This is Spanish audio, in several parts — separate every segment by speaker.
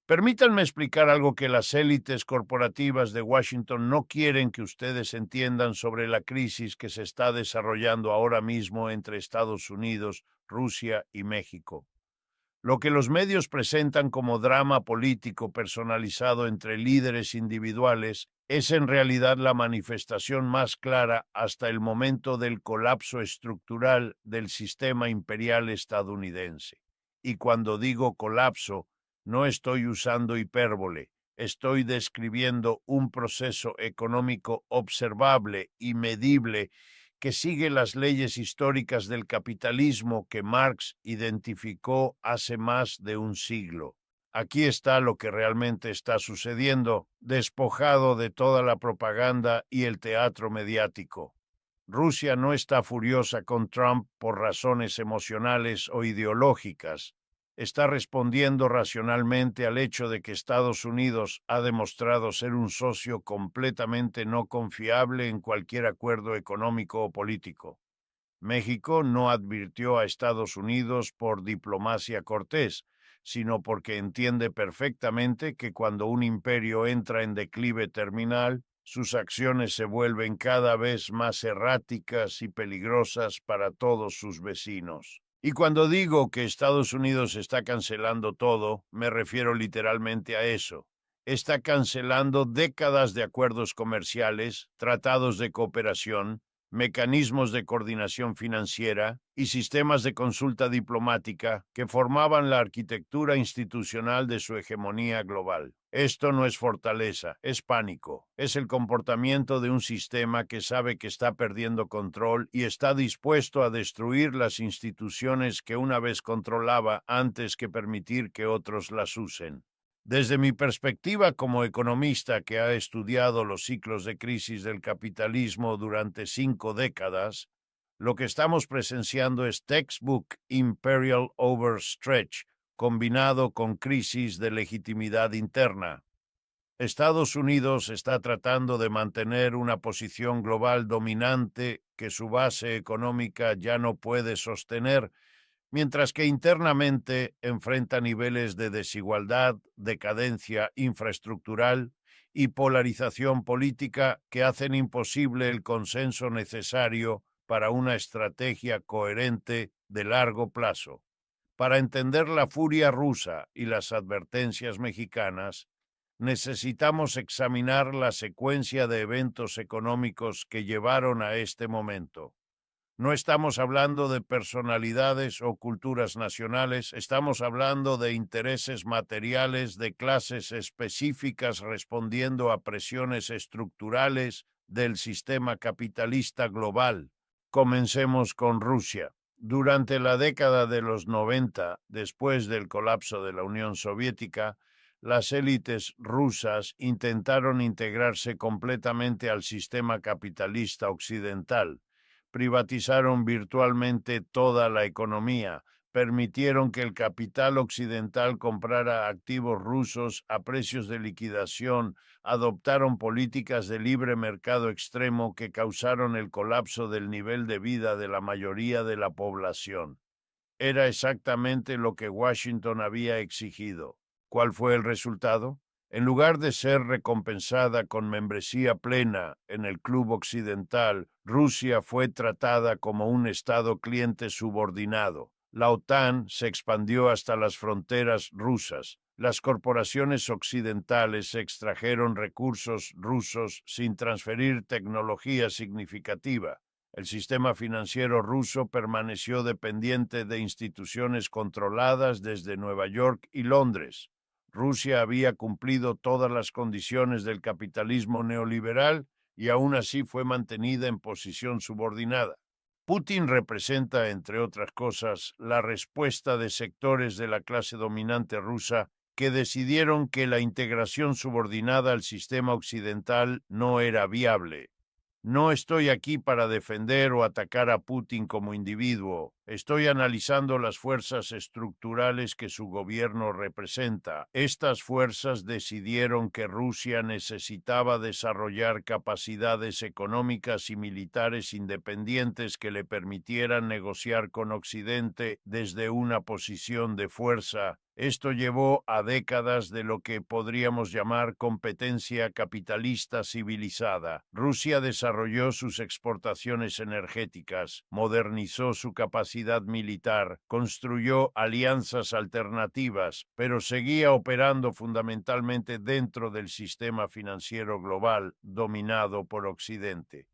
Speaker 1: Permítanme explicar algo que las élites corporativas de Washington no quieren que ustedes entiendan sobre la crisis que se está desarrollando ahora mismo entre Estados Unidos, Rusia y México. Lo que los medios presentan como drama político personalizado entre líderes individuales es en realidad la manifestación más clara hasta el momento del colapso estructural del sistema imperial estadounidense. Y cuando digo colapso, no estoy usando hipérbole, estoy describiendo un proceso económico observable y medible que sigue las leyes históricas del capitalismo que Marx identificó hace más de un siglo. Aquí está lo que realmente está sucediendo, despojado de toda la propaganda y el teatro mediático. Rusia no está furiosa con Trump por razones emocionales o ideológicas. Está respondiendo racionalmente al hecho de que Estados Unidos ha demostrado ser un socio completamente no confiable en cualquier acuerdo económico o político. México no advirtió a Estados Unidos por diplomacia cortés, sino porque entiende perfectamente que cuando un imperio entra en declive terminal, sus acciones se vuelven cada vez más erráticas y peligrosas para todos sus vecinos. Y cuando digo que Estados Unidos está cancelando todo, me refiero literalmente a eso. Está cancelando décadas de acuerdos comerciales, tratados de cooperación, mecanismos de coordinación financiera y sistemas de consulta diplomática que formaban la arquitectura institucional de su hegemonía global. Esto no es fortaleza, es pánico. Es el comportamiento de un sistema que sabe que está perdiendo control y está dispuesto a destruir las instituciones que una vez controlaba antes que permitir que otros las usen. Desde mi perspectiva como economista que ha estudiado los ciclos de crisis del capitalismo durante 5 décadas, lo que estamos presenciando es textbook imperial overstretch, combinado con crisis de legitimidad interna. Estados Unidos está tratando de mantener una posición global dominante que su base económica ya no puede sostener, mientras que internamente enfrenta niveles de desigualdad, decadencia infraestructural y polarización política que hacen imposible el consenso necesario para una estrategia coherente de largo plazo. Para entender la furia rusa y las advertencias mexicanas, necesitamos examinar la secuencia de eventos económicos que llevaron a este momento. No estamos hablando de personalidades o culturas nacionales, estamos hablando de intereses materiales de clases específicas respondiendo a presiones estructurales del sistema capitalista global. Comencemos con Rusia. Durante la década de los 90, después del colapso de la Unión Soviética, las élites rusas intentaron integrarse completamente al sistema capitalista occidental. Privatizaron virtualmente toda la economía, permitieron que el capital occidental comprara activos rusos a precios de liquidación, adoptaron políticas de libre mercado extremo que causaron el colapso del nivel de vida de la mayoría de la población. Era exactamente lo que Washington había exigido. ¿Cuál fue el resultado? En lugar de ser recompensada con membresía plena en el Club Occidental, Rusia fue tratada como un Estado cliente subordinado. La OTAN se expandió hasta las fronteras rusas. Las corporaciones occidentales extrajeron recursos rusos sin transferir tecnología significativa. El sistema financiero ruso permaneció dependiente de instituciones controladas desde Nueva York y Londres. Rusia había cumplido todas las condiciones del capitalismo neoliberal y aún así fue mantenida en posición subordinada. Putin representa, entre otras cosas, la respuesta de sectores de la clase dominante rusa que decidieron que la integración subordinada al sistema occidental no era viable. No estoy aquí para defender o atacar a Putin como individuo. Estoy analizando las fuerzas estructurales que su gobierno representa. Estas fuerzas decidieron que Rusia necesitaba desarrollar capacidades económicas y militares independientes que le permitieran negociar con Occidente desde una posición de fuerza. Esto llevó a décadas de lo que podríamos llamar competencia capitalista civilizada. Rusia desarrolló sus exportaciones energéticas, modernizó su capacidad militar, construyó alianzas alternativas, pero seguía operando fundamentalmente dentro del sistema financiero global dominado por Occidente.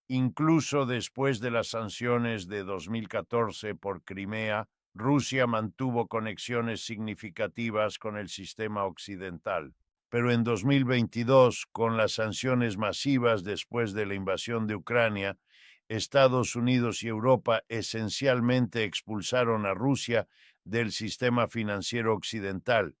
Speaker 1: Incluso después de las sanciones de 2014 por Crimea, Rusia mantuvo conexiones significativas con el sistema occidental. Pero en 2022, con las sanciones masivas después de la invasión de Ucrania, Estados Unidos y Europa esencialmente expulsaron a Rusia del sistema financiero occidental,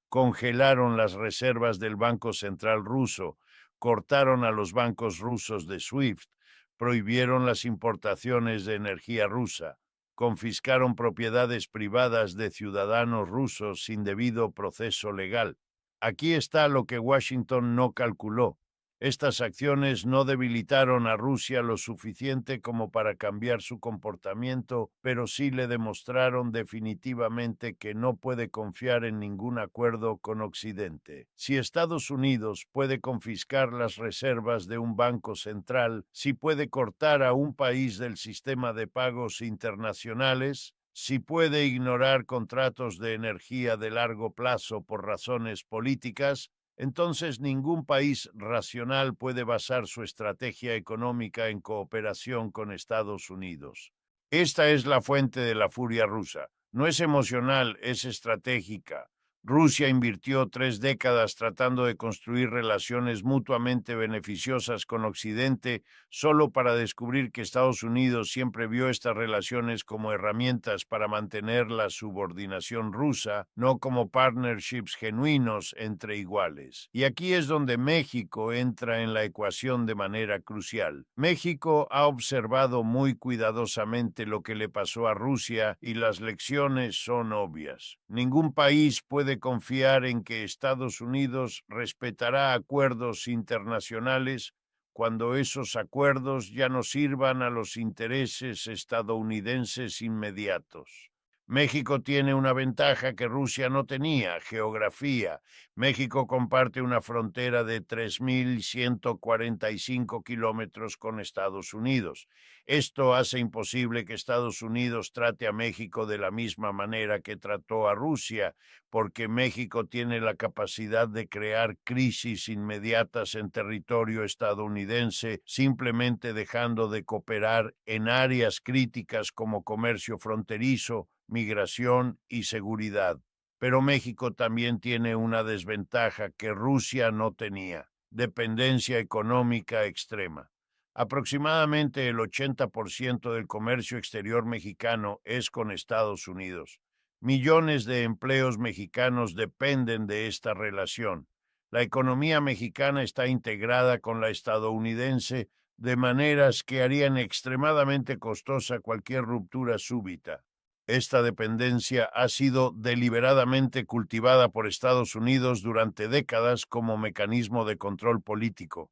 Speaker 1: congelaron las reservas del Banco Central ruso, cortaron a los bancos rusos de SWIFT, prohibieron las importaciones de energía rusa, confiscaron propiedades privadas de ciudadanos rusos sin debido proceso legal. Aquí está lo que Washington no calculó. Estas acciones no debilitaron a Rusia lo suficiente como para cambiar su comportamiento, pero sí le demostraron definitivamente que no puede confiar en ningún acuerdo con Occidente. Si Estados Unidos puede confiscar las reservas de un banco central, si puede cortar a un país del sistema de pagos internacionales, si puede ignorar contratos de energía de largo plazo por razones políticas, entonces ningún país racional puede basar su estrategia económica en cooperación con Estados Unidos. Esta es la fuente de la furia rusa. No es emocional, es estratégica. Rusia invirtió 3 décadas tratando de construir relaciones mutuamente beneficiosas con Occidente solo para descubrir que Estados Unidos siempre vio estas relaciones como herramientas para mantener la subordinación rusa, no como partnerships genuinos entre iguales. Y aquí es donde México entra en la ecuación de manera crucial. México ha observado muy cuidadosamente lo que le pasó a Rusia y las lecciones son obvias. Ningún país puede confiar en que Estados Unidos respetará acuerdos internacionales cuando esos acuerdos ya no sirvan a los intereses estadounidenses inmediatos. México tiene una ventaja que Rusia no tenía: geografía. México comparte una frontera de 3.145 kilómetros con Estados Unidos. Esto hace imposible que Estados Unidos trate a México de la misma manera que trató a Rusia, porque México tiene la capacidad de crear crisis inmediatas en territorio estadounidense, simplemente dejando de cooperar en áreas críticas como comercio fronterizo, migración y seguridad. Pero México también tiene una desventaja que Rusia no tenía: dependencia económica extrema. Aproximadamente el 80% del comercio exterior mexicano es con Estados Unidos. Millones de empleos mexicanos dependen de esta relación. La economía mexicana está integrada con la estadounidense de maneras que harían extremadamente costosa cualquier ruptura súbita. Esta dependencia ha sido deliberadamente cultivada por Estados Unidos durante décadas como mecanismo de control político.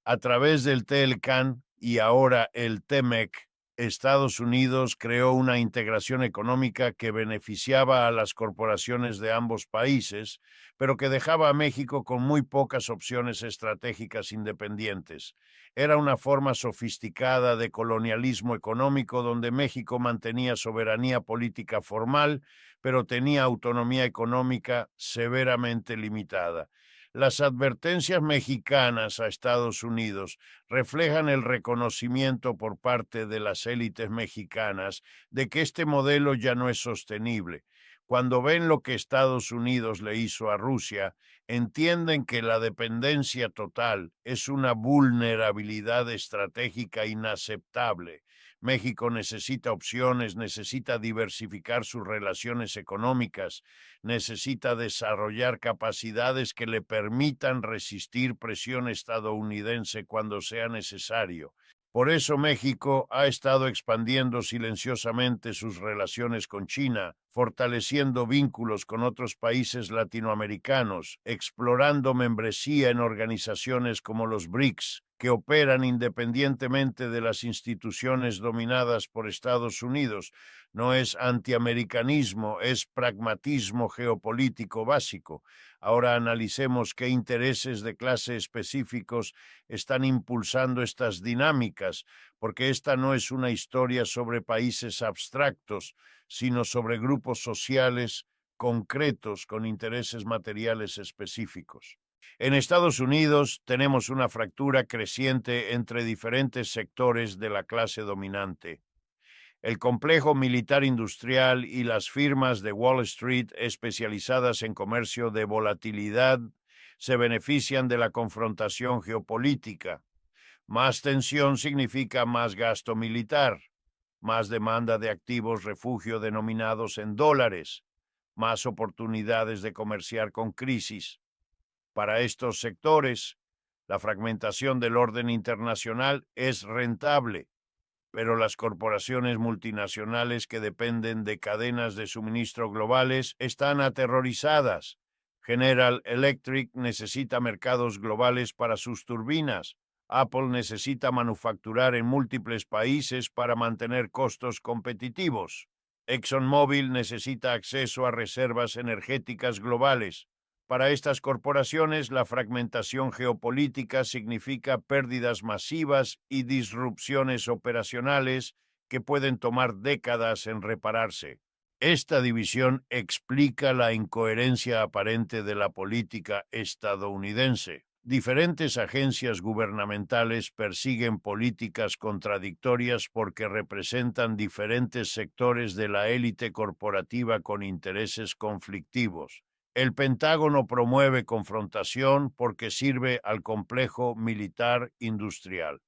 Speaker 1: A través del TELCAN y ahora el TEMEC, Estados Unidos creó una integración económica que beneficiaba a las corporaciones de ambos países, pero que dejaba a México con muy pocas opciones estratégicas independientes. Era una forma sofisticada de colonialismo económico donde México mantenía soberanía política formal, pero tenía autonomía económica severamente limitada. Las advertencias mexicanas a Estados Unidos reflejan el reconocimiento por parte de las élites mexicanas de que este modelo ya no es sostenible. Cuando ven lo que Estados Unidos le hizo a Rusia, entienden que la dependencia total es una vulnerabilidad estratégica inaceptable. México necesita opciones, necesita diversificar sus relaciones económicas, necesita desarrollar capacidades que le permitan resistir presión estadounidense cuando sea necesario. Por eso México ha estado expandiendo silenciosamente sus relaciones con China, fortaleciendo vínculos con otros países latinoamericanos, explorando membresía en organizaciones como los BRICS, que operan independientemente de las instituciones dominadas por Estados Unidos. No es antiamericanismo, es pragmatismo geopolítico básico. Ahora analicemos qué intereses de clase específicos están impulsando estas dinámicas, porque esta no es una historia sobre países abstractos, sino sobre grupos sociales concretos con intereses materiales específicos. En Estados Unidos tenemos una fractura creciente entre diferentes sectores de la clase dominante. El complejo militar industrial y las firmas de Wall Street especializadas en comercio de volatilidad se benefician de la confrontación geopolítica. Más tensión significa más gasto militar, más demanda de activos refugio denominados en dólares, más oportunidades de comerciar con crisis. Para estos sectores, la fragmentación del orden internacional es rentable, pero las corporaciones multinacionales que dependen de cadenas de suministro globales están aterrorizadas. General Electric necesita mercados globales para sus turbinas. Apple necesita manufacturar en múltiples países para mantener costos competitivos. ExxonMobil necesita acceso a reservas energéticas globales. Para estas corporaciones, la fragmentación geopolítica significa pérdidas masivas y disrupciones operacionales que pueden tomar décadas en repararse. Esta división explica la incoherencia aparente de la política estadounidense. Diferentes agencias gubernamentales persiguen políticas contradictorias porque representan diferentes sectores de la élite corporativa con intereses conflictivos. El Pentágono promueve confrontación porque sirve al complejo militar industrial.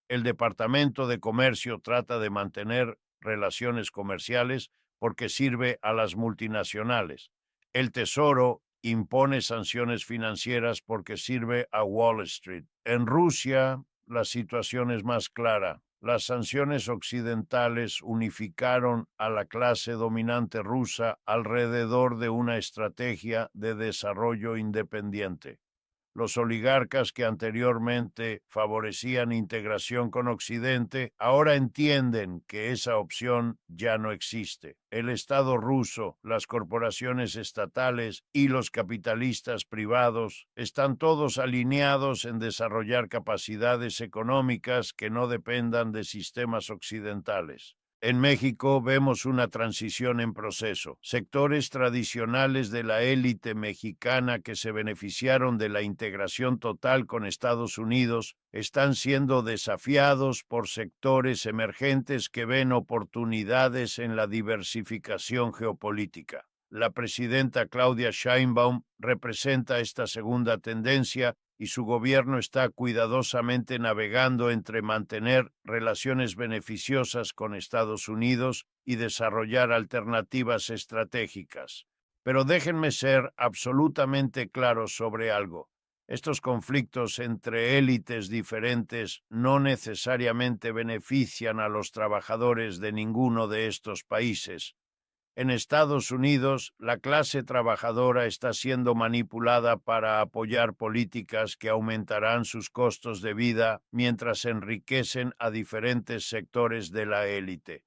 Speaker 1: El Departamento de Comercio trata de mantener relaciones comerciales porque sirve a las multinacionales. El Tesoro impone sanciones financieras porque sirve a Wall Street. En Rusia, la situación es más clara. Las sanciones occidentales unificaron a la clase dominante rusa alrededor de una estrategia de desarrollo independiente. Los oligarcas que anteriormente favorecían integración con Occidente ahora entienden que esa opción ya no existe. El Estado ruso, las corporaciones estatales y los capitalistas privados están todos alineados en desarrollar capacidades económicas que no dependan de sistemas occidentales. En México vemos una transición en proceso. Sectores tradicionales de la élite mexicana que se beneficiaron de la integración total con Estados Unidos están siendo desafiados por sectores emergentes que ven oportunidades en la diversificación geopolítica. La presidenta Claudia Sheinbaum representa esta segunda tendencia y su gobierno está cuidadosamente navegando entre mantener relaciones beneficiosas con Estados Unidos y desarrollar alternativas estratégicas. Pero déjenme ser absolutamente claro sobre algo. Estos conflictos entre élites diferentes no necesariamente benefician a los trabajadores de ninguno de estos países. En Estados Unidos, la clase trabajadora está siendo manipulada para apoyar políticas que aumentarán sus costos de vida mientras enriquecen a diferentes sectores de la élite.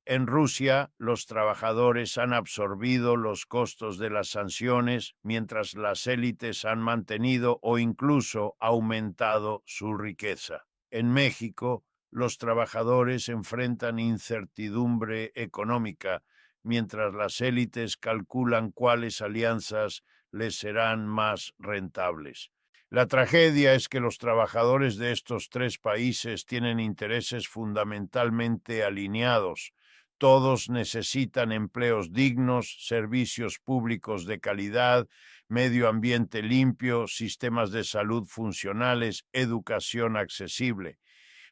Speaker 1: En Rusia, los trabajadores han absorbido los costos de las sanciones mientras las élites han mantenido o incluso aumentado su riqueza. En México, los trabajadores enfrentan incertidumbre económica mientras las élites calculan cuáles alianzas les serán más rentables. La tragedia es que los trabajadores de estos tres países tienen intereses fundamentalmente alineados. Todos necesitan empleos dignos, servicios públicos de calidad, medio ambiente limpio, sistemas de salud funcionales, educación accesible,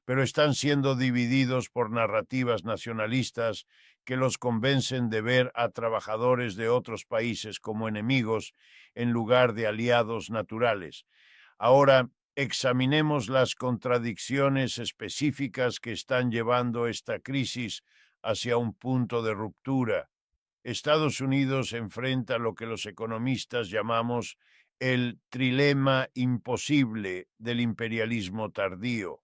Speaker 1: pero están siendo divididos por narrativas nacionalistas que los convencen de ver a trabajadores de otros países como enemigos en lugar de aliados naturales. Ahora, Examinemos las contradicciones específicas que están llevando esta crisis hacia un punto de ruptura. Estados Unidos enfrenta lo que los economistas llamamos el trilema imposible del imperialismo tardío.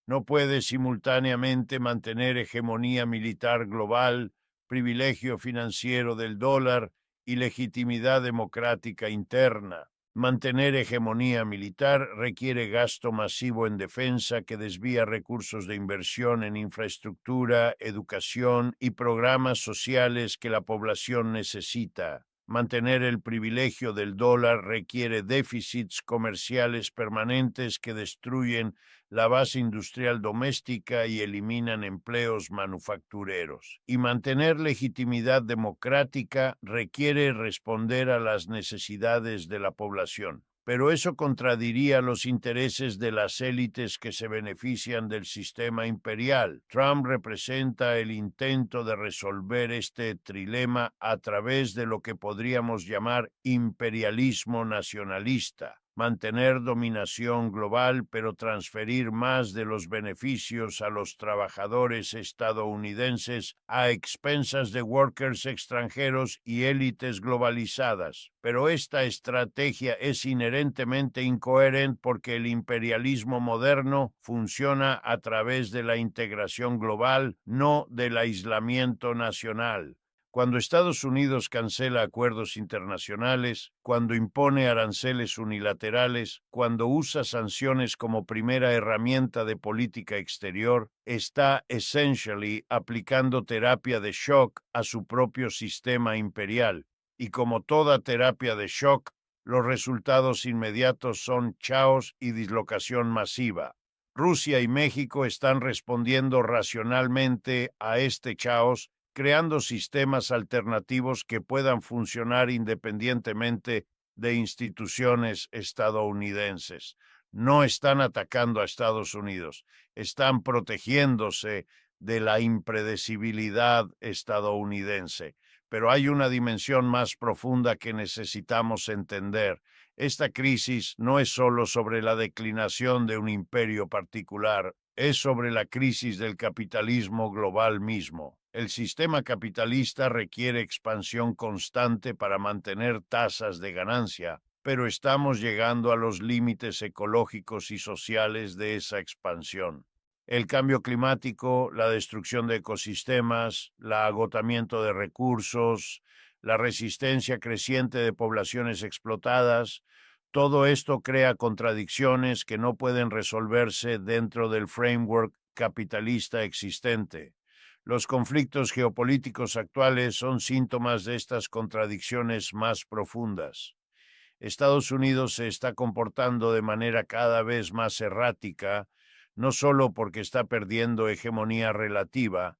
Speaker 1: No puede simultáneamente mantener hegemonía militar global, privilegio financiero del dólar y legitimidad democrática interna. Mantener hegemonía militar requiere gasto masivo en defensa que desvía recursos de inversión en infraestructura, educación y programas sociales que la población necesita. Mantener el privilegio del dólar requiere déficits comerciales permanentes que destruyen la base industrial doméstica y eliminan empleos manufactureros. Y mantener legitimidad democrática requiere responder a las necesidades de la población. Pero eso contradiría los intereses de las élites que se benefician del sistema imperial. Trump representa el intento de resolver este trilema a través de lo que podríamos llamar imperialismo nacionalista. Mantener dominación global, pero transferir más de los beneficios a los trabajadores estadounidenses a expensas de workers extranjeros y élites globalizadas. Pero esta estrategia es inherentemente incoherente porque el imperialismo moderno funciona a través de la integración global, no del aislamiento nacional. Cuando Estados Unidos cancela acuerdos internacionales, cuando impone aranceles unilaterales, cuando usa sanciones como primera herramienta de política exterior, está aplicando terapia de shock a su propio sistema imperial. Y como toda terapia de shock, los resultados inmediatos son caos y dislocación masiva. Rusia y México están respondiendo racionalmente a este caos, creando sistemas alternativos que puedan funcionar independientemente de instituciones estadounidenses. No están atacando a Estados Unidos, están protegiéndose de la impredecibilidad estadounidense. Pero hay una dimensión más profunda que necesitamos entender. Esta crisis no es solo sobre la declinación de un imperio particular, es sobre la crisis del capitalismo global mismo. El sistema capitalista requiere expansión constante para mantener tasas de ganancia, pero estamos llegando a los límites ecológicos y sociales de esa expansión. El cambio climático, la destrucción de ecosistemas, el agotamiento de recursos, la resistencia creciente de poblaciones explotadas, todo esto crea contradicciones que no pueden resolverse dentro del framework capitalista existente. Los conflictos geopolíticos actuales son síntomas de estas contradicciones más profundas. Estados Unidos se está comportando de manera cada vez más errática, no solo porque está perdiendo hegemonía relativa,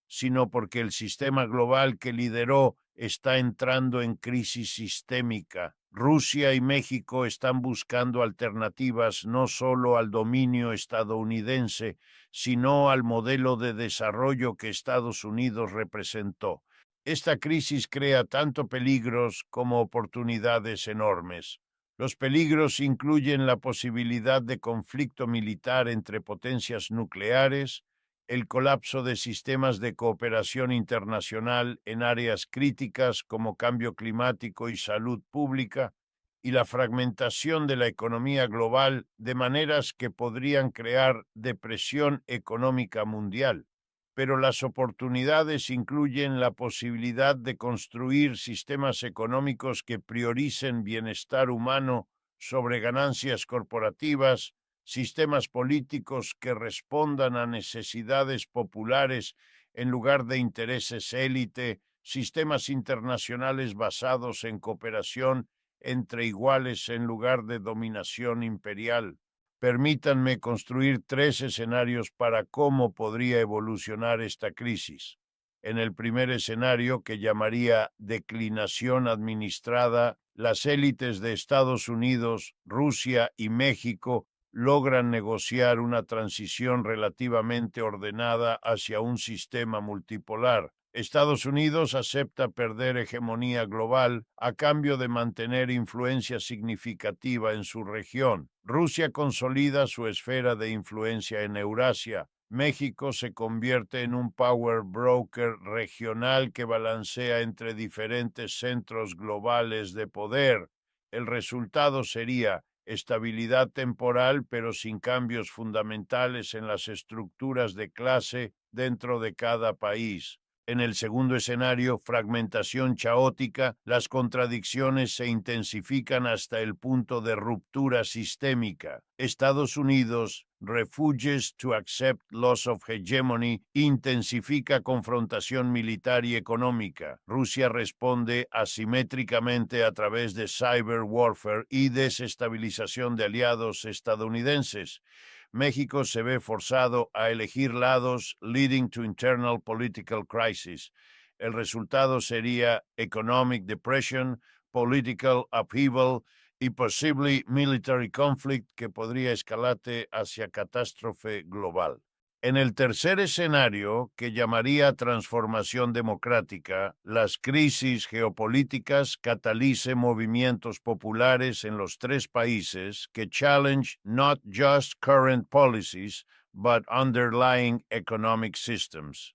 Speaker 1: sino porque el sistema global que lideró está entrando en crisis sistémica. Rusia y México están buscando alternativas no solo al dominio estadounidense, sino al modelo de desarrollo que Estados Unidos representó. Esta crisis crea tanto peligros como oportunidades enormes. Los peligros incluyen la posibilidad de conflicto militar entre potencias nucleares, el colapso de sistemas de cooperación internacional en áreas críticas como cambio climático y salud pública, y la fragmentación de la economía global de maneras que podrían crear depresión económica mundial. Pero las oportunidades incluyen la posibilidad de construir sistemas económicos que prioricen bienestar humano sobre ganancias corporativas, sistemas políticos que respondan a necesidades populares en lugar de intereses élite, sistemas internacionales basados en cooperación entre iguales en lugar de dominación imperial. Permítanme construir 3 escenarios para cómo podría evolucionar esta crisis. En el primer escenario, que llamaría declinación administrada, las élites de Estados Unidos, Rusia y México logran negociar una transición relativamente ordenada hacia un sistema multipolar. Estados Unidos acepta perder hegemonía global a cambio de mantener influencia significativa en su región. Rusia consolida su esfera de influencia en Eurasia. México se convierte en un power broker regional que balancea entre diferentes centros globales de poder. El resultado sería estabilidad temporal, pero sin cambios fundamentales en las estructuras de clase dentro de cada país. En el segundo escenario, fragmentación caótica, las contradicciones se intensifican hasta el punto de ruptura sistémica. Estados Unidos refuges to accept loss of hegemony, intensifica confrontación militar y económica. Rusia responde asimétricamente a través de cyber warfare y desestabilización de aliados estadounidenses. México se ve forzado a elegir lados, leading to internal political crisis. El resultado sería economic depression, political upheaval y posible military conflict que podría escalarse hacia catástrofe global. En el tercer escenario, que llamaría transformación democrática, las crisis geopolíticas catalicen movimientos populares en los tres países que challenge not just current policies, but underlying economic systems.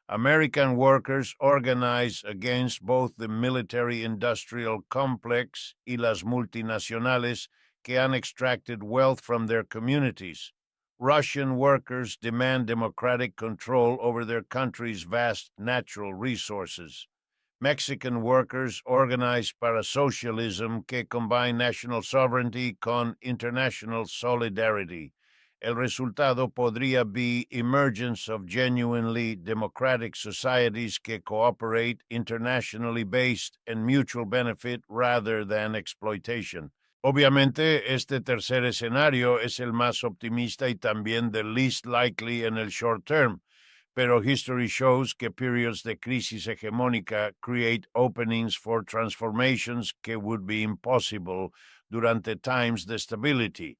Speaker 1: American workers organize against both the military-industrial complex y las multinacionales que han extracted wealth from their communities. Russian workers demand democratic control over their country's vast natural resources. Mexican workers organize para socialism que combine national sovereignty con international solidarity. El resultado podría be emergence of genuinely democratic societies que cooperate internationally based and mutual benefit rather than exploitation. Obviamente, este tercer escenario es el más optimista y también the least likely en el short term, pero history shows que periods de crisis hegemónica create openings for transformations que would be impossible durante times de stability.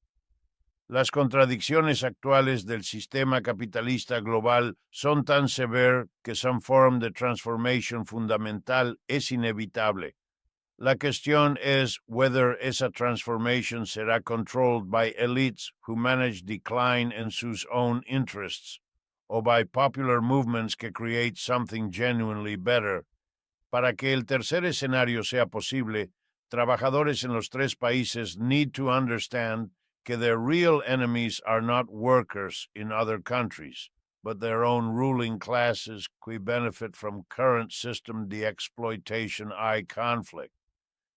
Speaker 1: Las contradicciones actuales del sistema capitalista global son tan severas que some form de transformation fundamental es inevitable. La cuestión es whether esa transformation será controlled by elites who manage decline in sus own interests, or by popular movements que create something genuinely better. Para que el tercer escenario sea posible, trabajadores en los tres países need to understand que their real enemies are not workers in other countries, but their own ruling classes qui benefit from current system de exploitation I conflict.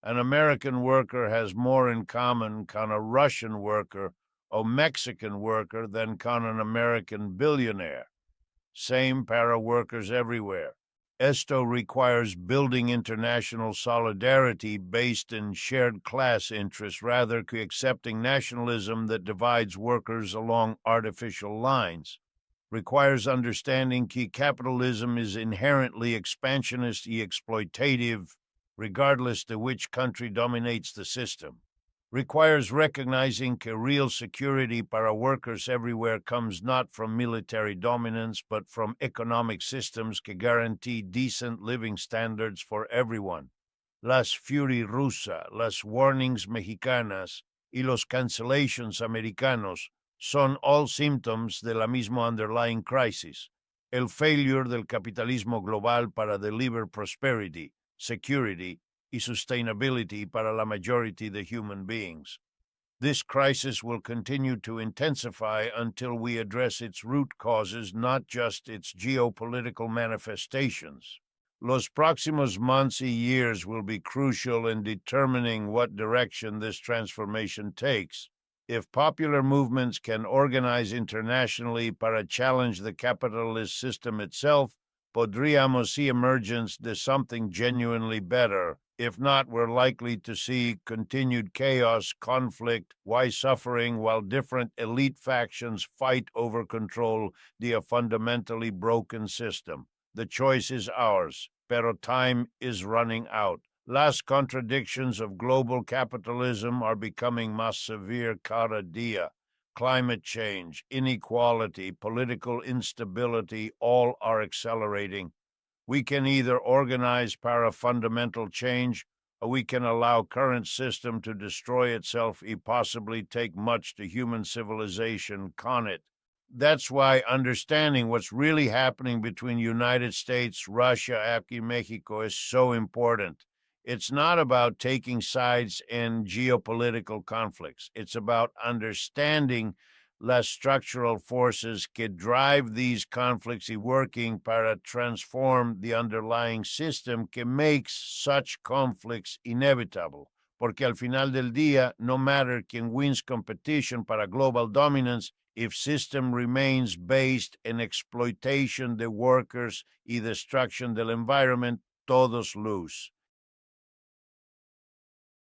Speaker 1: An American worker has more in common con a Russian worker or Mexican worker than con an American billionaire. Same para workers everywhere. Esto requires building international solidarity based in shared class interests rather than accepting nationalism that divides workers along artificial lines. Requires understanding that capitalism is inherently expansionist and exploitative, regardless to which country dominates the system. Requires recognizing that real security para workers everywhere comes not from military dominance, but from economic systems que guarantee decent living standards for everyone. Las fury rusa, las warnings mexicanas y los cancellations americanos son all symptoms de la misma underlying crisis, el failure del capitalismo global para deliver prosperity, security, y sustainability para la majority of human beings. This crisis will continue to intensify until we address its root causes, not just its geopolitical manifestations. Los próximos months y years will be crucial in determining what direction this transformation takes. If popular movements can organize internationally para challenge the capitalist system itself, podríamos see emergence de something genuinely better. If not, we're likely to see continued chaos, conflict, suffering, while different elite factions fight over control of a fundamentally broken system. The choice is ours, pero time is running out. Las contradictions of global capitalism are becoming más severe cada día. Climate change, inequality, political instability, all are accelerating. We can either organize para fundamental change, or we can allow current system to destroy itself and possibly take much to human civilization con it. That's why understanding what's really happening between United States, Russia, and Mexico is so important. It's not about taking sides in geopolitical conflicts. It's about understanding las structural forces que drive these conflicts y working para transform the underlying system que makes such conflicts inevitable. Porque al final del día, no matter quién wins competition para global dominance, if system remains based in exploitation de workers y destruction del environment, todos lose.